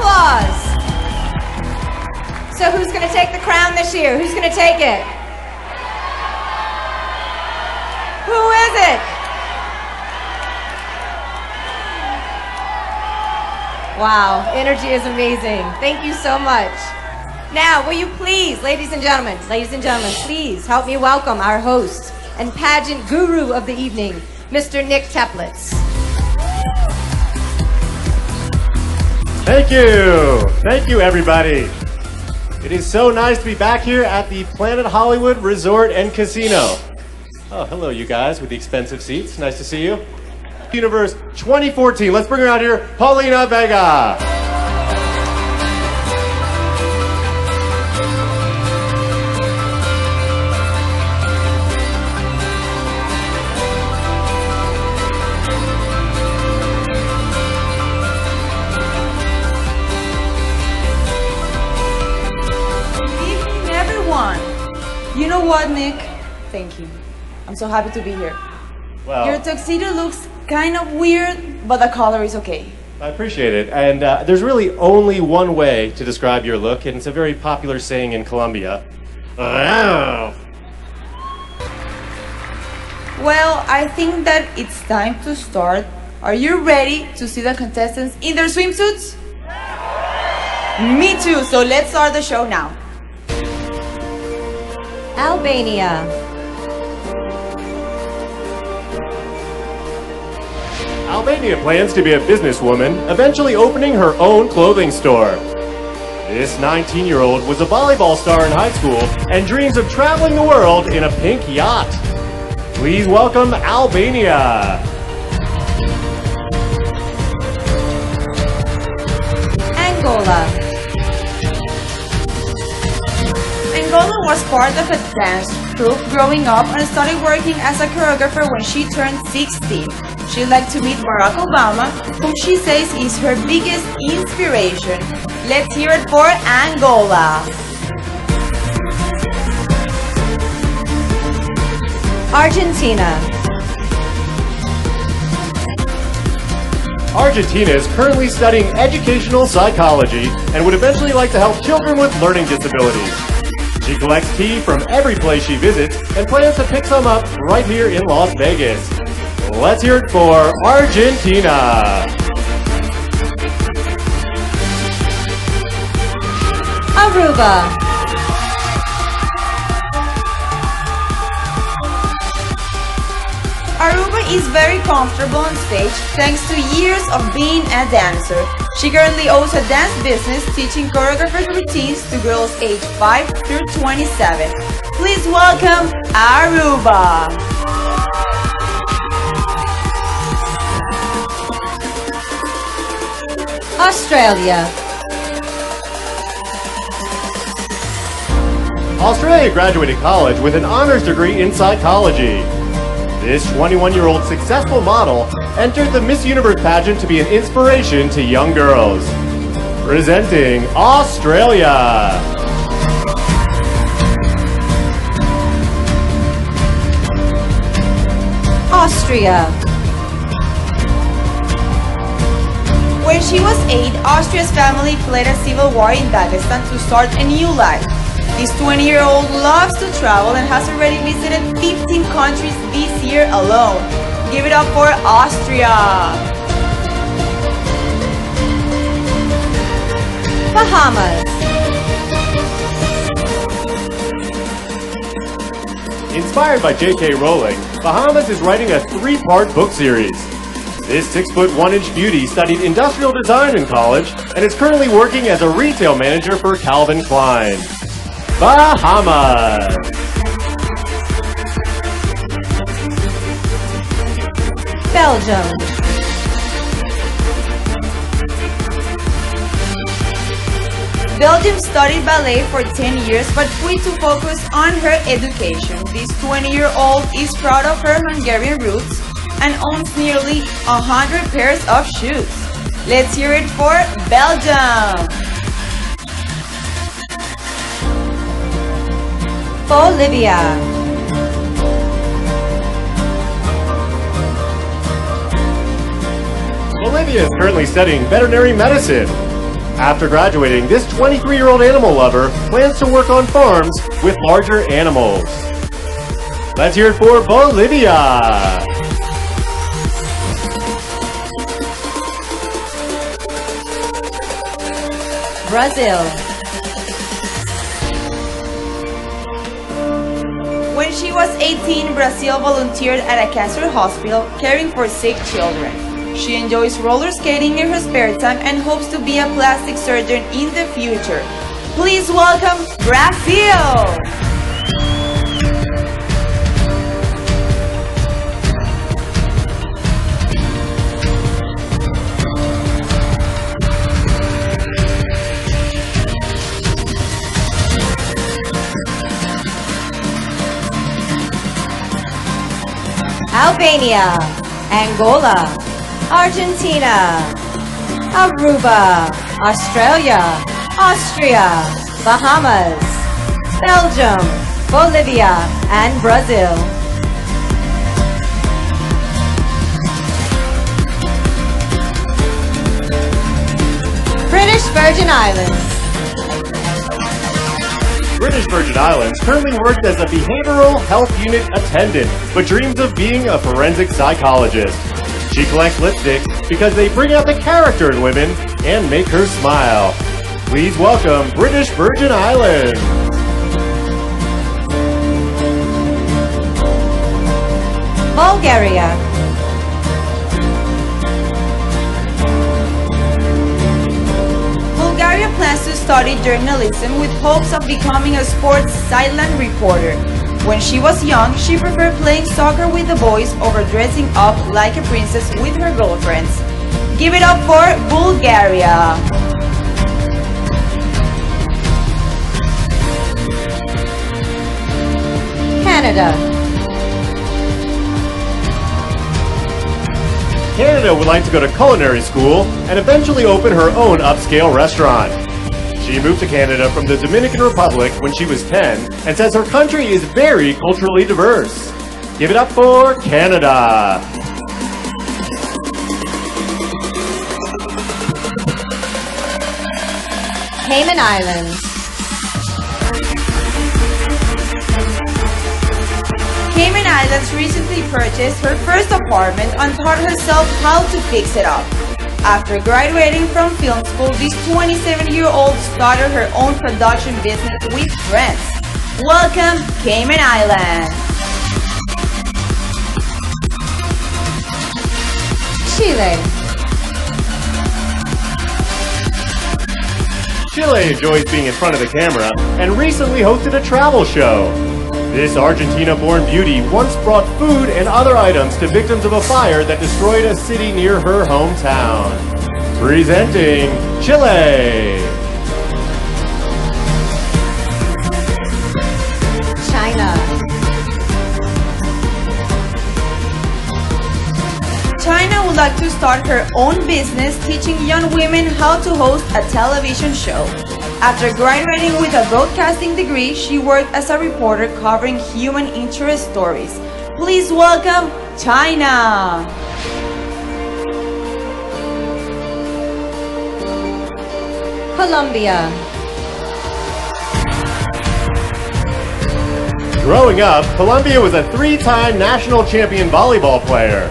applause. So who's going to take the crown this year? Who's going to take it? Who is it? Wow, energy is amazing. Thank you so much. Now, will you please, ladies and gentlemen, please help me welcome our host and pageant guru of the evening, Mr. Nick Teplitz. Thank you. Thank you, everybody. It is so nice to be back here at the Planet Hollywood Resort and Casino. Oh, hello, you guys with the expensive seats. Nice to see you. Universe 2014. Let's bring her out here, Paulina Vega. Good evening, everyone. You know what, Nick? Thank you. I'm so happy to be here. Well, your tuxedo looks kind of weird, but the color is okay. I appreciate it. And there's really only one way to describe your look, and it's a very popular saying in Colombia. Well, I think that it's time to start. Are you ready to see the contestants in their swimsuits? Me too, so let's start the show now. Albania. Albania plans to be a businesswoman, eventually opening her own clothing store. This 19-year-old was a volleyball star in high school and dreams of traveling the world in a pink yacht. Please welcome Albania. Angola. Angola was part of a dance troupe growing up and started working as a choreographer when she turned 16. She'd like to meet Barack Obama, whom she says is her biggest inspiration. Let's hear it for Angola. Argentina. Argentina is currently studying educational psychology and would eventually like to help children with learning disabilities. She collects tea from every place she visits and plans to pick some up right here in Las Vegas. Let's hear it for Argentina. Aruba. Aruba is very comfortable on stage thanks to years of being a dancer. She currently owns a dance business teaching choreographed routines to girls aged 5 through 27. Please welcome Aruba. Australia. Australia graduated college with an honors degree in psychology. This 21-year-old successful model entered the Miss Universe pageant to be an inspiration to young girls. Presenting Australia. Austria. When she was 8, Austria's family fled a civil war in Dagestan to start a new life. This 20-year-old loves to travel and has already visited 15 countries this year alone. Give it up for Austria! Bahamas. Inspired by J.K. Rowling, Bahamas is writing a 3-part book series. This 6'1" beauty studied industrial design in college and is currently working as a retail manager for Calvin Klein. Bahamas. Belgium. Belgium studied ballet for 10 years but quit to focus on her education. This 20-year-old is proud of her Hungarian roots and owns nearly 100 pairs of shoes. Let's hear it for Belgium! Bolivia. Bolivia is currently studying veterinary medicine. After graduating, this 23-year-old animal lover plans to work on farms with larger animals. Let's hear it for Bolivia. Brazil. When she was 18, Brazil volunteered at a cancer hospital caring for sick children. She enjoys roller skating in her spare time and hopes to be a plastic surgeon in the future. Please welcome Brazil! Albania, Angola, Argentina, Aruba, Australia, Austria, Bahamas, Belgium, Bolivia, and Brazil. British Virgin Islands. British Virgin Islands currently works as a behavioral health unit attendant, but dreams of being a forensic psychologist. She collects lipsticks because they bring out the character in women and make her smile. Please welcome British Virgin Islands. Bulgaria. Bulgaria plans to study journalism with hopes of becoming a sports sideline reporter. When she was young, she preferred playing soccer with the boys over dressing up like a princess with her girlfriends. Give it up for Bulgaria! Canada. Canada would like to go to culinary school and eventually open her own upscale restaurant. She moved to Canada from the Dominican Republic when she was 10 and says her country is very culturally diverse. Give it up for Canada. Cayman Islands. Cayman Islands recently purchased her first apartment and taught herself how to fix it up. After graduating from film school, this 27-year-old started her own production business with friends. Welcome, Cayman Islands! Chile. Chile enjoys being in front of the camera and recently hosted a travel show. This Argentina-born beauty once brought food and other items to victims of a fire that destroyed a city near her hometown. Presenting Chile! China. China would like to start her own business teaching young women how to host a television show. After graduating with a broadcasting degree, she worked as a reporter covering human interest stories. Please welcome China! Colombia. Growing up, Colombia was a 3-time national champion volleyball player.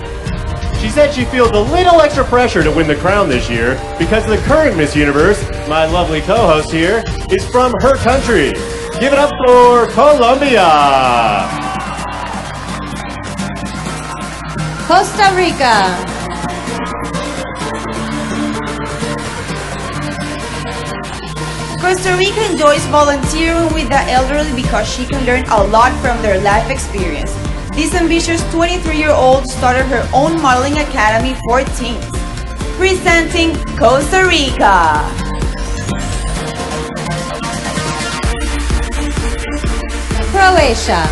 She said she feels a little extra pressure to win the crown this year because the current Miss Universe, my lovely co-host here, is from her country. Give it up for Colombia! Costa Rica. Costa Rica enjoys volunteering with the elderly because she can learn a lot from their life experience. This ambitious 23-year-old started her own modeling academy for teens. Presenting Costa Rica! Croatia.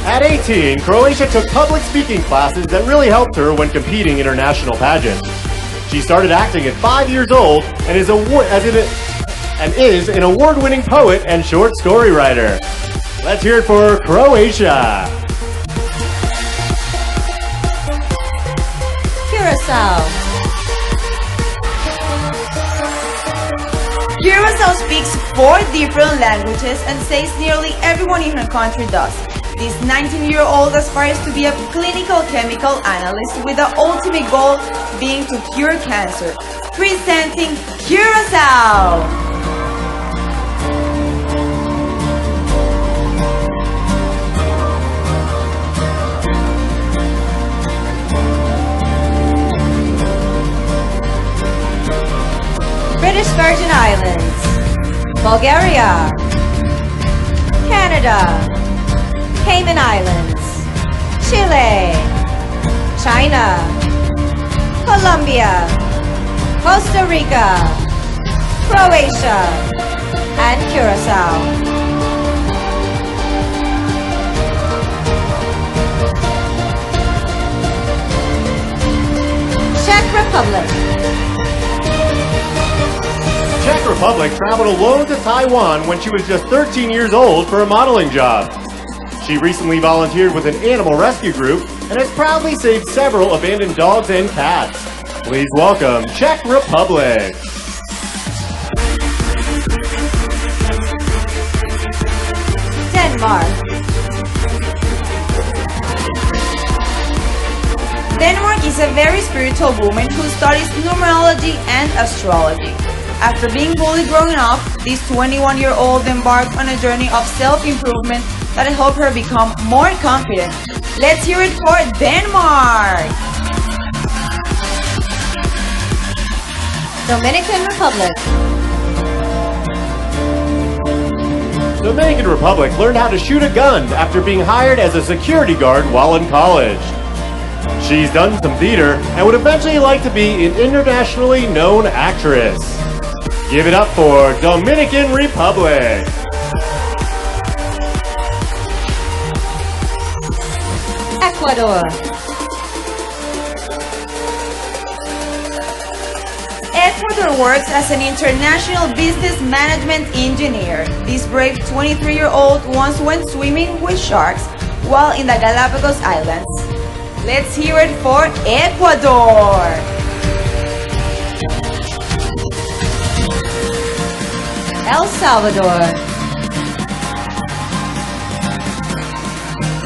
At 18, Croatia took public speaking classes that really helped her when competing in her national pageant. She started acting at 5 years old and is an award-winning poet and short story writer. Let's hear it for Croatia. Curacao. now speaks 4 different languages and says nearly everyone in her country does. This 19-year-old aspires to be a clinical chemical analyst with the ultimate goal being to cure cancer. Presenting Curacao! British Virgin Islands, Bulgaria, Canada, Cayman Islands, Chile, China, Colombia, Costa Rica, Croatia, and Curacao. Czech Republic. Czech Republic traveled alone to Taiwan when she was just 13 years old for a modeling job. She recently volunteered with an animal rescue group and has proudly saved several abandoned dogs and cats. Please welcome Czech Republic. Denmark. Denmark is a very spiritual woman who studies numerology and astrology. After being fully grown up, this 21-year-old embarked on a journey of self-improvement that helped her become more confident. Let's hear it for Denmark! Dominican Republic. Dominican Republic learned how to shoot a gun after being hired as a security guard while in college. She's done some theater and would eventually like to be an internationally known actress. Give it up for Dominican Republic. Ecuador. Ecuador works as an international business management engineer. This brave 23-year-old once went swimming with sharks while in the Galapagos Islands. Let's hear it for Ecuador! El Salvador.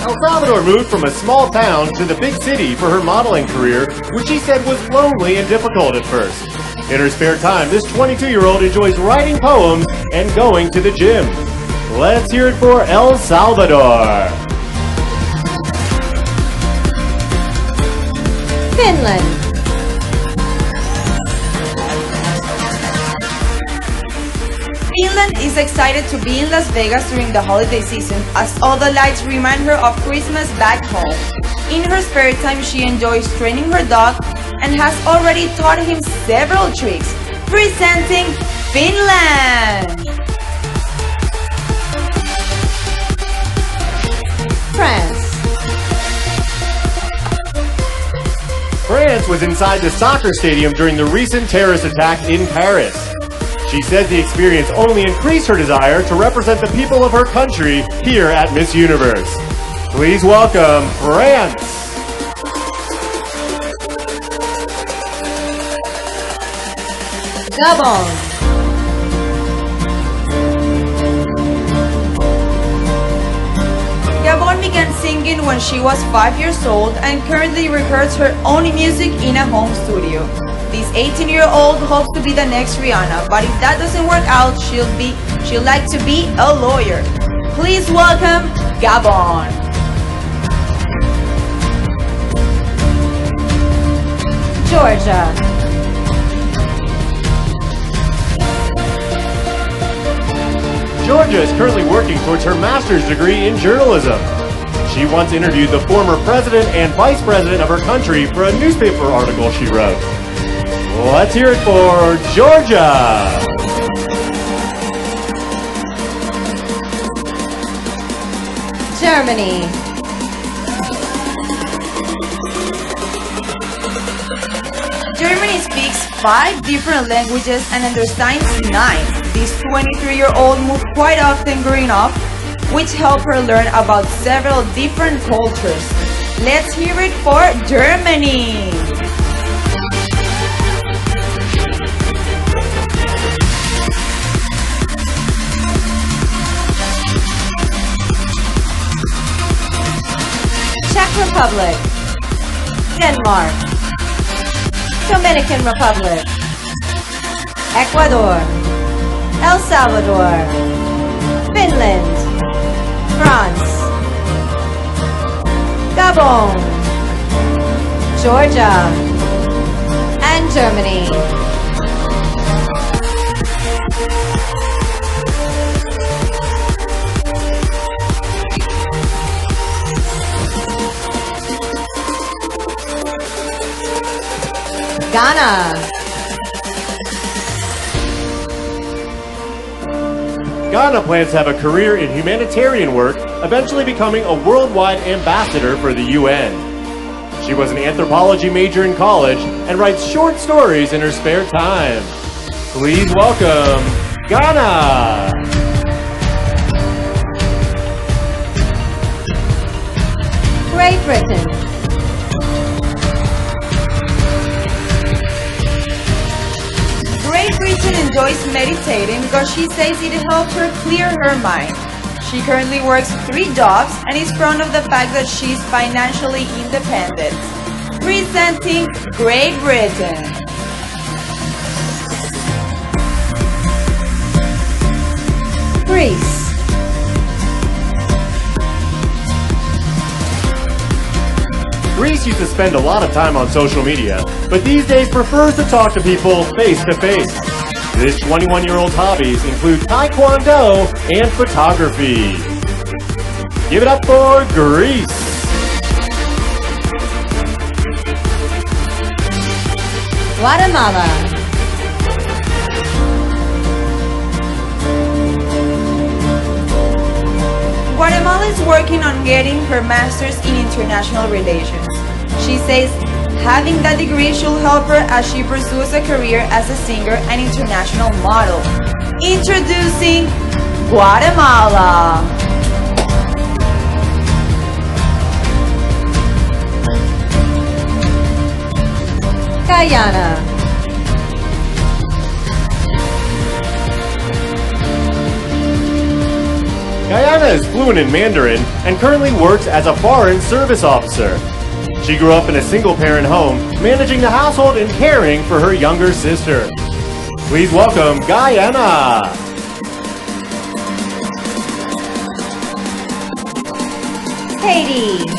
El Salvador moved from a small town to the big city for her modeling career, which she said was lonely and difficult at first. In her spare time, this 22-year-old enjoys writing poems and going to the gym. Let's hear it for El Salvador. Finland. Finland is excited to be in Las Vegas during the holiday season as all the lights remind her of Christmas back home. In her spare time, she enjoys training her dog and has already taught him several tricks. Presenting Finland! France. France was inside the soccer stadium during the recent terrorist attack in Paris. She said the experience only increased her desire to represent the people of her country here at Miss Universe. Please welcome France. Gabon. Gabon began singing when she was 5 years old and currently records her own music in a home studio. This 18-year-old hopes to be the next Rihanna, but if that doesn't work out, she'll like to be a lawyer. Please welcome Gabon. Georgia. Georgia is currently working towards her master's degree in journalism. She once interviewed the former president and vice president of her country for a newspaper article she wrote. Let's hear it for Georgia. Germany. Germany speaks 5 different languages and understands 9. This 23-year-old moved quite often growing up, which helped her learn about several different cultures. Let's hear it for Germany! Czech Republic, Denmark, Dominican Republic, Ecuador, El Salvador, Finland, France, Gabon, Georgia, and Germany. Ghana. Ghana plans to have a career in humanitarian work, eventually becoming a worldwide ambassador for the UN. She was an anthropology major in college and writes short stories in her spare time. Please welcome Ghana! Great Britain. Great Britain enjoys meditating because she says it helps her clear her mind. She currently works 3 jobs and is proud of the fact that she's financially independent. Presenting Great Britain. Greece. Greece used to spend a lot of time on social media, but these days prefers to talk to people face to face. This 21-year-old's hobbies include taekwondo and photography. Give it up for Greece! Guatemala. Guatemala is working on getting her master's in international relations. She says having that degree should help her as she pursues a career as a singer and international model. Introducing Guatemala. Guyana. Guyana is fluent in Mandarin and currently works as a foreign service officer. She grew up in a single-parent home, managing the household and caring for her younger sister. Please welcome Guyana! Haiti.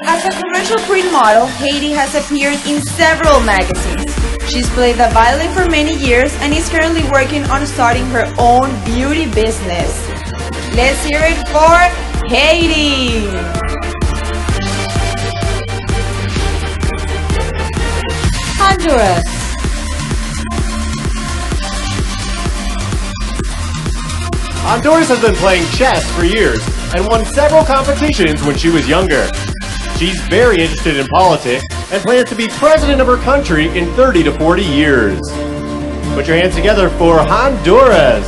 As a commercial print model, Haiti has appeared in several magazines. She's played the violin for many years and is currently working on starting her own beauty business. Let's hear it for Haiti! Honduras. Honduras has been playing chess for years and won several competitions when she was younger. She's very interested in politics and plans to be president of her country in 30 to 40 years. Put your hands together for Honduras.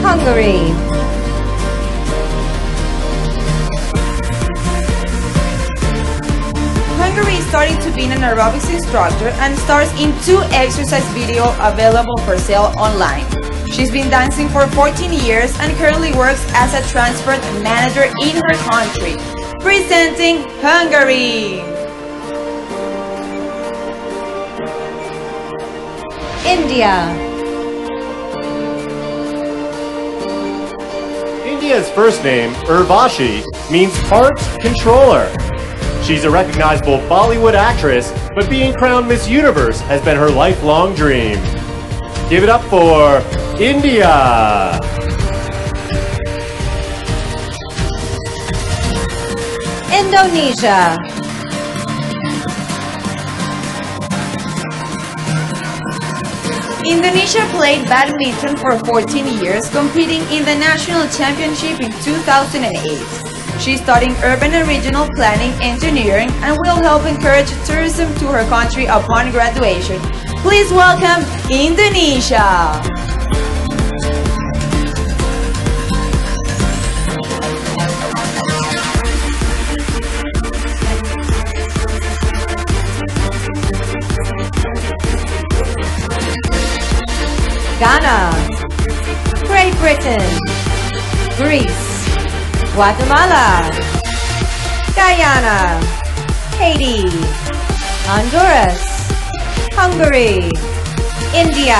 Hungary. Hungary is starting to be an aerobics instructor and stars in 2 exercise videos available for sale online. She's been dancing for 14 years and currently works as a transport manager in her country. Presenting Hungary! India. India's first name, Urvashi, means heart controller. She's a recognizable Bollywood actress, but being crowned Miss Universe has been her lifelong dream. Give it up for India! Indonesia. Indonesia played badminton for 14 years, competing in the national championship in 2008. She's studying urban and regional planning engineering and will help encourage tourism to her country upon graduation. Please welcome Indonesia! Guatemala, Guyana, Haiti, Honduras, Hungary, India,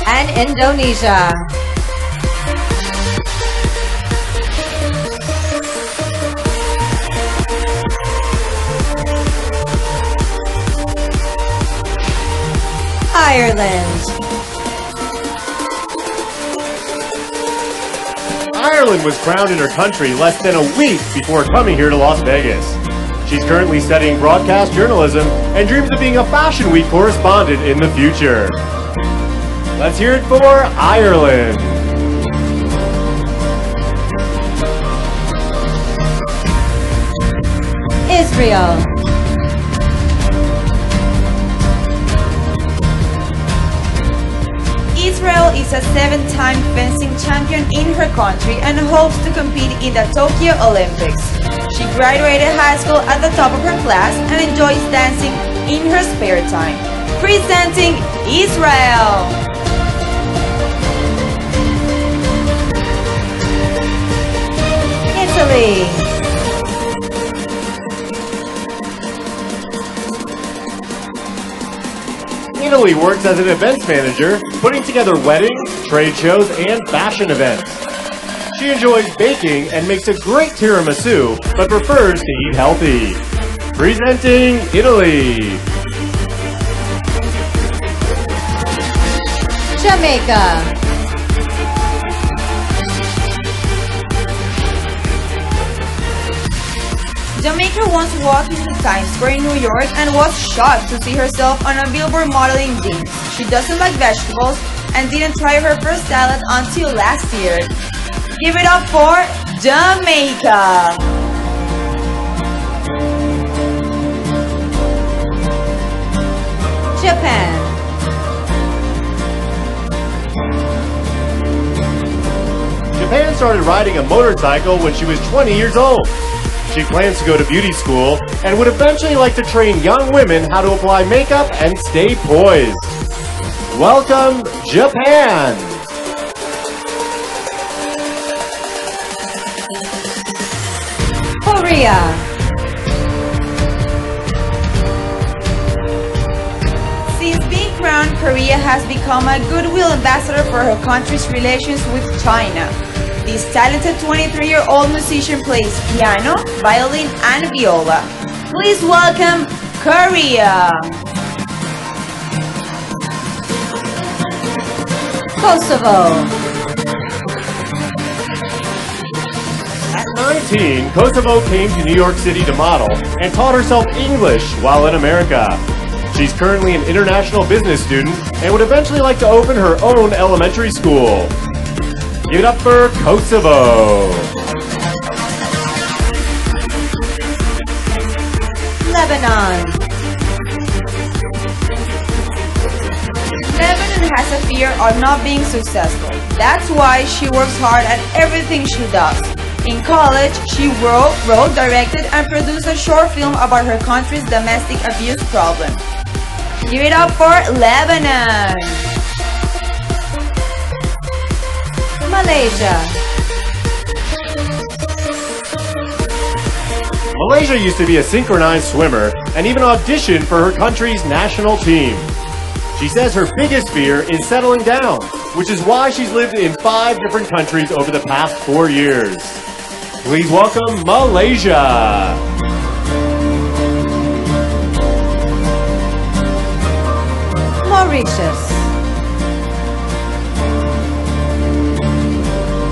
and Indonesia. Ireland. Ireland was crowned in her country less than a week before coming here to Las Vegas. She's currently studying broadcast journalism and dreams of being a Fashion Week correspondent in the future. Let's hear it for Ireland. Israel. Israel is a 7-time fencing champion in her country and hopes to compete in the Tokyo Olympics. She graduated high school at the top of her class and enjoys dancing in her spare time. Presenting Israel! Italy. Italy works as an events manager, putting together weddings, trade shows, and fashion events. She enjoys baking and makes a great tiramisu, but prefers to eat healthy. Presenting Italy. Jamaica. Jamaica once walked into Times Square in New York and was shocked to see herself on a billboard modeling jeans. She doesn't like vegetables and didn't try her first salad until last year. Give it up for Jamaica! Japan. Japan started riding a motorcycle when she was 20 years old. She plans to go to beauty school and would eventually like to train young women how to apply makeup and stay poised. Welcome, Japan! Korea. Since being crowned, Korea has become a goodwill ambassador for her country's relations with China. This talented 23-year-old musician plays piano, violin, and viola. Please welcome Korea! Kosovo. At 19, Kosovo came to New York City to model and taught herself English while in America. She's currently an international business student and would eventually like to open her own elementary school. Give it up for Kosovo. Lebanon. Lebanon has a fear of not being successful. That's why she works hard at everything she does. In college, she wrote, directed, and produced a short film about her country's domestic abuse problem. Give it up for Lebanon! Malaysia. Malaysia used to be a synchronized swimmer and even auditioned for her country's national team. She says her biggest fear is settling down, which is why she's lived in 5 different countries over the past 4 years. Please welcome Malaysia. Mauritius.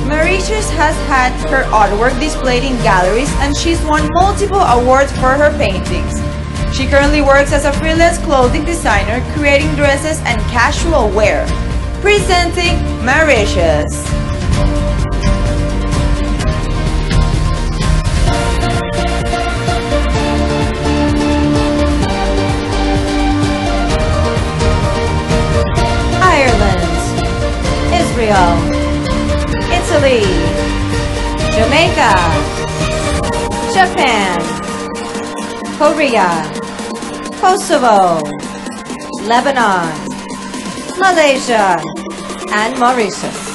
Mauritius has had her artwork displayed in galleries and she's won multiple awards for her paintings. She currently works as a freelance clothing designer, creating dresses and casual wear. Presenting Mauritius. Ireland. Israel. Italy. Jamaica. Japan. Korea. Kosovo. Lebanon. Malaysia. And Mauritius.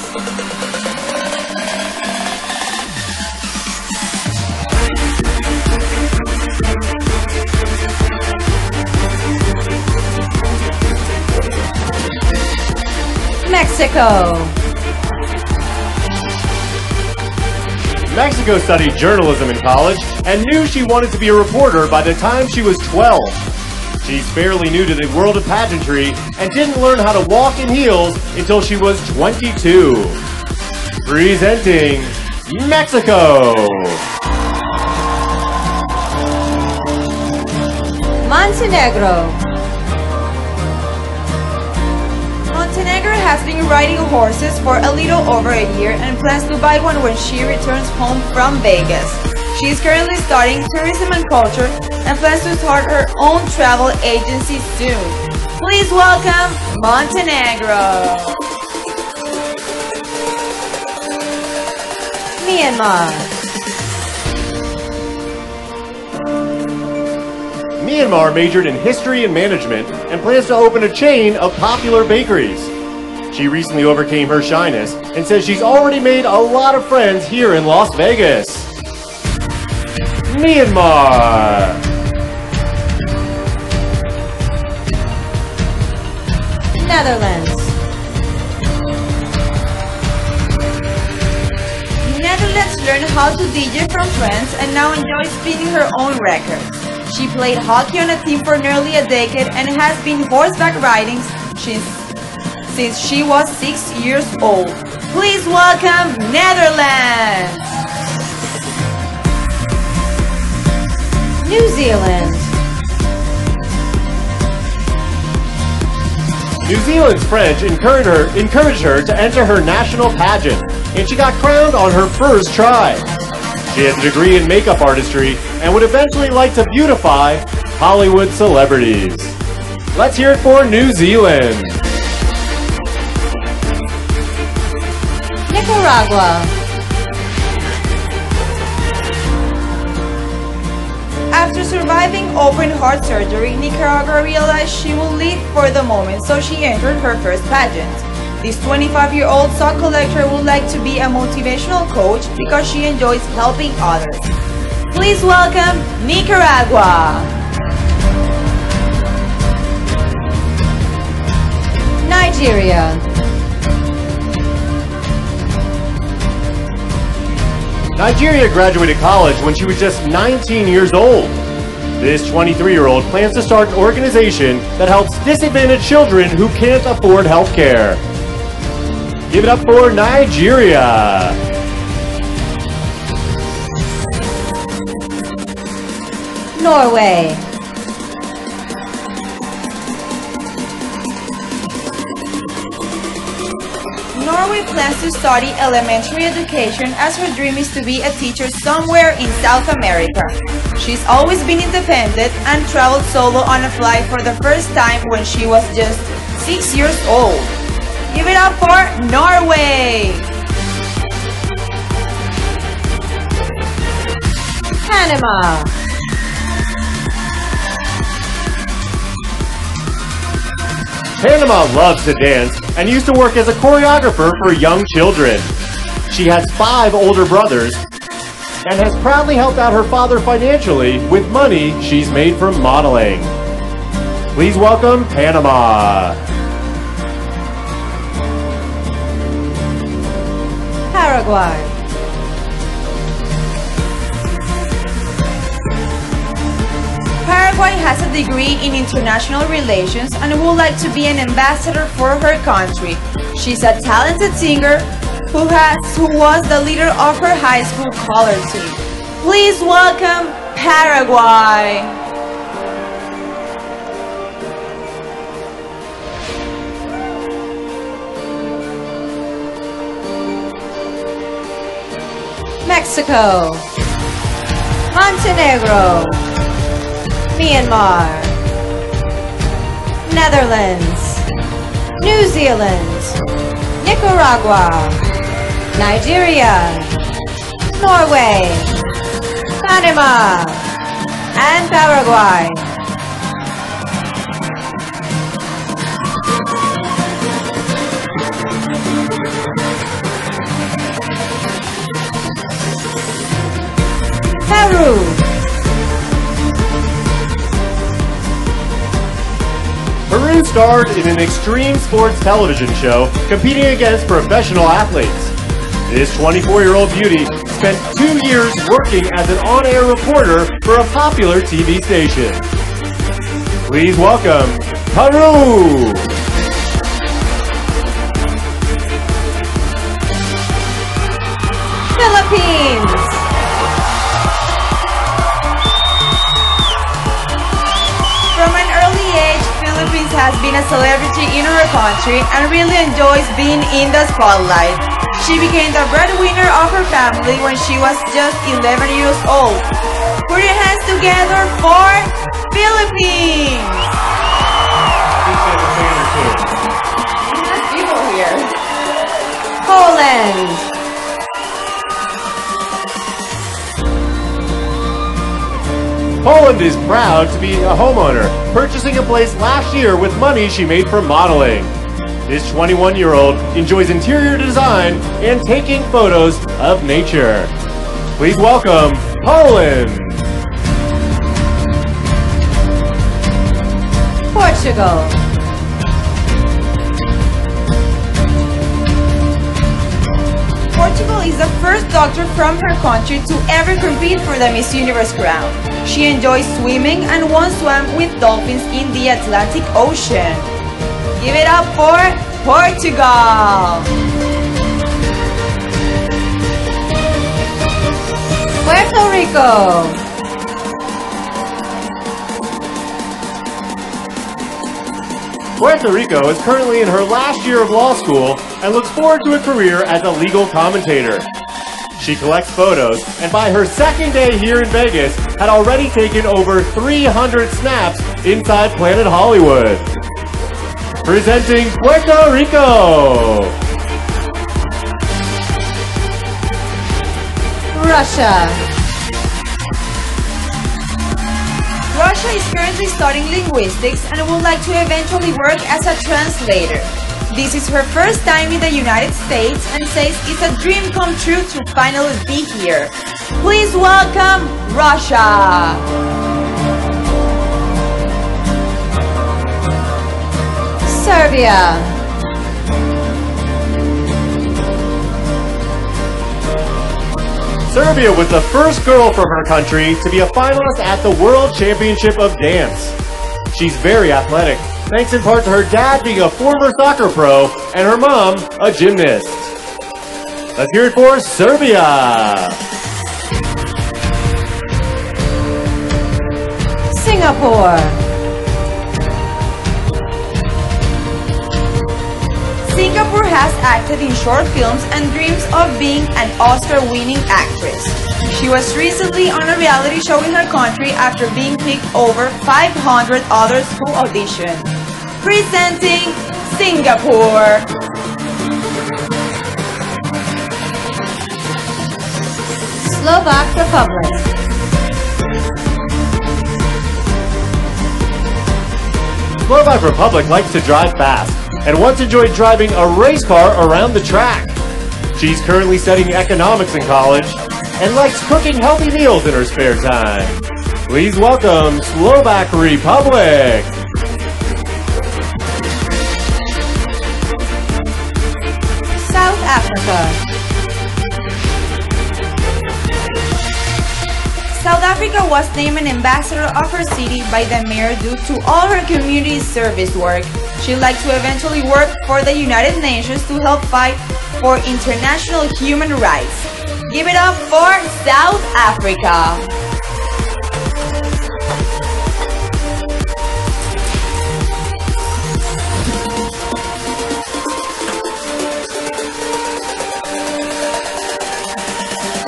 Mexico. Mexico studied journalism in college and knew she wanted to be a reporter by the time she was 12. She's fairly new to the world of pageantry and didn't learn how to walk in heels until she was 22. Presenting Mexico. Montenegro. Montenegro has been riding horses for a little over a year and plans to buy one when she returns home from Vegas. She is currently studying tourism and culture and plans to start her own travel agency soon. Please welcome Montenegro. Myanmar. Myanmar majored in history and management and plans to open a chain of popular bakeries. She recently overcame her shyness and says she's already made a lot of friends here in Las Vegas. Myanmar. Netherlands. Netherlands learned how to DJ from friends and now enjoys spinning her own records. She played hockey on a team for nearly a decade and has been horseback riding since she was 6 years old. Please welcome Netherlands! New Zealand. New Zealand's French encouraged her to enter her national pageant, and she got crowned on her first try. She has a degree in makeup artistry and would eventually like to beautify Hollywood celebrities. Let's hear it for New Zealand. Nicaragua. After surviving open heart surgery, Nicaragua realized she will live for the moment, so she entered her first pageant. This 25-year-old sock collector would like to be a motivational coach because she enjoys helping others. Please welcome Nicaragua. Nigeria. Nigeria graduated college when she was just 19 years old. This 23-year-old plans to start an organization that helps disadvantaged children who can't afford health care. Give it up for Nigeria. Norway. Norway plans to study elementary education as her dream is to be a teacher somewhere in South America. She's always been independent and traveled solo on a flight for the first time when she was just 6 years old. Give it up for Norway! Panama. Panama loves to dance and used to work as a choreographer for young children. She has 5 older brothers and has proudly helped out her father financially with money she's made from modeling. Please welcome Panama. Paraguay. Paraguay has a degree in international relations and would like to be an ambassador for her country. She's a talented singer who was the leader of her high school color team. Please welcome Paraguay. Mexico. Montenegro. Myanmar. Netherlands. New Zealand. Nicaragua. Nigeria. Norway. Panama. And Paraguay. Peru's starred in an extreme sports television show competing against professional athletes. This 24-year-old beauty spent 2 years working as an on-air reporter for a popular TV station. Please welcome Peru! Philippines! From an early age, Philippines has been a celebrity in her country and really enjoys being in the spotlight. She became the breadwinner of her family when she was just 11 years old. Put your hands together for Philippines! There's people here. Poland! Poland is proud to be a homeowner, purchasing a place last year with money she made from modeling. This 21-year-old enjoys interior design and taking photos of nature. Please welcome Poland! Portugal! Portugal is the first doctor from her country to ever compete for the Miss Universe crown. She enjoys swimming and once swam with dolphins in the Atlantic Ocean. Give it up for Portugal! Puerto Rico! Puerto Rico is currently in her last year of law school and looks forward to a career as a legal commentator. She collects photos, and by her second day here in Vegas, had already taken over 300 snaps inside Planet Hollywood. Presenting Puerto Rico! Russia! Russia is currently studying linguistics and would like to eventually work as a translator. This is her first time in the United States and says it's a dream come true to finally be here. Please welcome Russia! Serbia! Serbia was the first girl from her country to be a finalist at the World Championship of Dance. She's very athletic, thanks in part to her dad being a former soccer pro and her mom a gymnast. Let's hear it for Serbia! Singapore! Singapore has acted in short films and dreams of being an Oscar-winning actress. She was recently on a reality show in her country after being picked over 500 others who auditioned. Presenting Singapore! Slovak Republic! Slovak Republic likes to drive fast and once enjoyed driving a race car around the track. She's currently studying economics in college and likes cooking healthy meals in her spare time. Please welcome Slovak Republic! South Africa! South Africa was named an ambassador of her city by the mayor due to all her community service work. She'd like to eventually work for the United Nations to help fight for international human rights. Give it up for South Africa!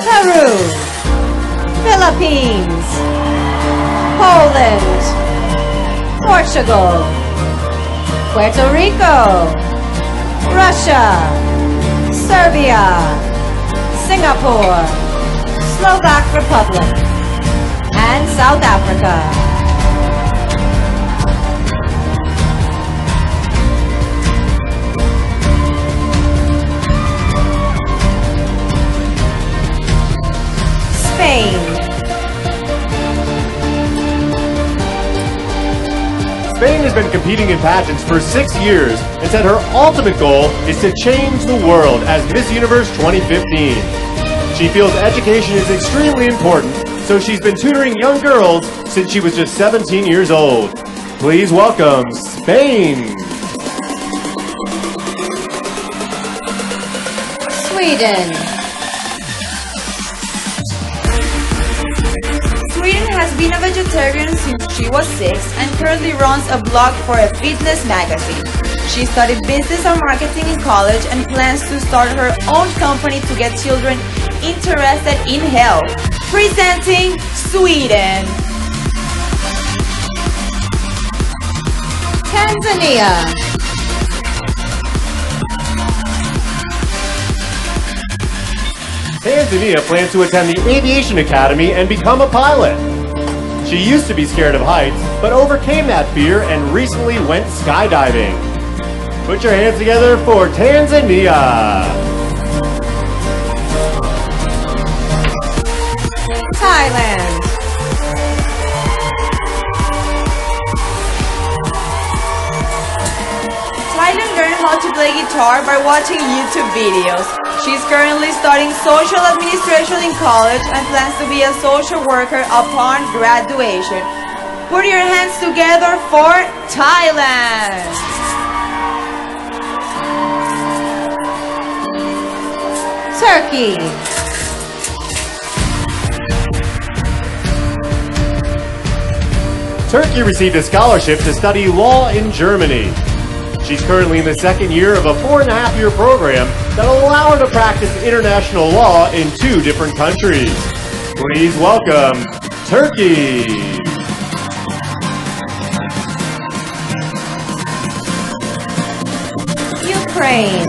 Peru! Philippines! Poland! Portugal! Puerto Rico! Russia! Serbia! Singapore! Slovak Republic! And South Africa! Spain! Spain has been competing in pageants for 6 years and said her ultimate goal is to change the world as Miss Universe 2015. She feels education is extremely important, so she's been tutoring young girls since she was just 17 years old. Please welcome Spain. Sweden. Sweden has been a vegetarian since she was 6 and currently runs a blog for a fitness magazine. She studied business and marketing in college and plans to start her own company to get children interested in health. Presenting Sweden. Tanzania. Tanzania plans to attend the Aviation Academy and become a pilot. She used to be scared of heights, but overcame that fear and recently went skydiving. Put your hands together for Tanzania. Thailand. Thailand learned how to play guitar by watching YouTube videos. She's currently studying social administration in college and plans to be a social worker upon graduation. Put your hands together for Thailand. Turkey. Turkey received a scholarship to study law in Germany. She's currently in the second year of a 4.5-year program that'll allow her to practice international law in 2 different countries. Please welcome Turkey. Ukraine.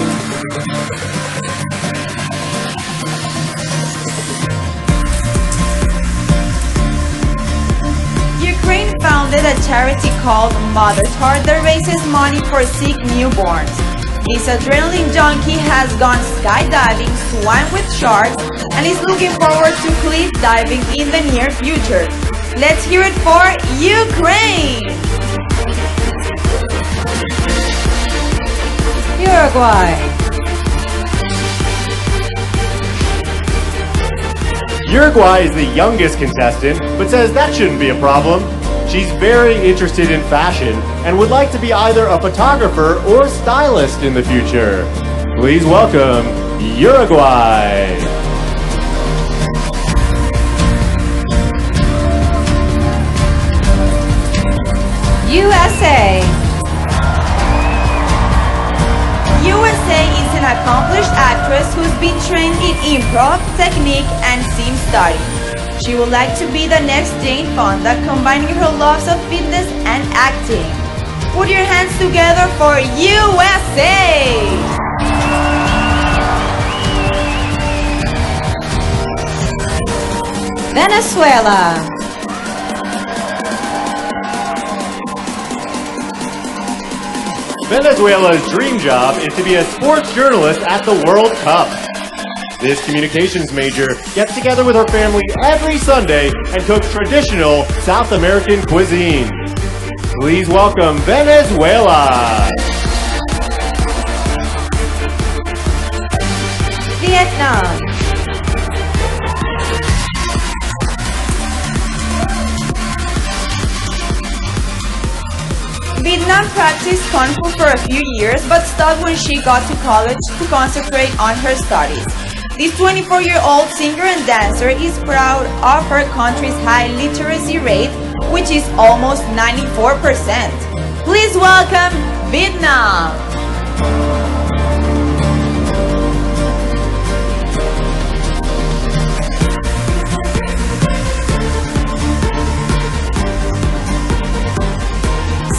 Ukraine founded a charity called Mother's Heart that raises money for sick newborns. This adrenaline junkie has gone skydiving, swam with sharks, and is looking forward to cliff diving in the near future. Let's hear it for Ukraine! Uruguay. Uruguay is the youngest contestant, but says that shouldn't be a problem. She's very interested in fashion and would like to be either a photographer or stylist in the future. Please welcome Uruguay. USA. USA is an accomplished actress who's been trained in improv, technique, and scene study. She would like to be the next Jane Fonda, combining her loves of fitness and acting. Put your hands together for USA! Venezuela. Venezuela's dream job is to be a sports journalist at the World Cup. This communications major gets together with her family every Sunday and cooks traditional South American cuisine. Please welcome Venezuela. Vietnam. Vietnam practiced Kung Fu for a few years but stopped when she got to college to concentrate on her studies. This 24-year-old singer and dancer is proud of her country's high literacy rate, which is almost 94%. Please welcome Vietnam!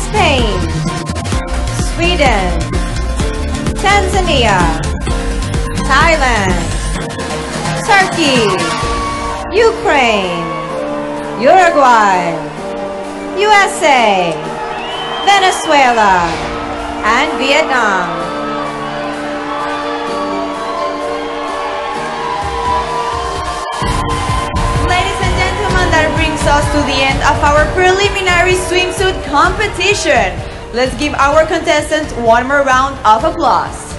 Spain. Sweden. Tanzania. Thailand. Turkey. Ukraine. Uruguay. USA. Venezuela. And Vietnam. Ladies and gentlemen, that brings us to the end of our preliminary swimsuit competition. Let's give our contestants one more round of applause.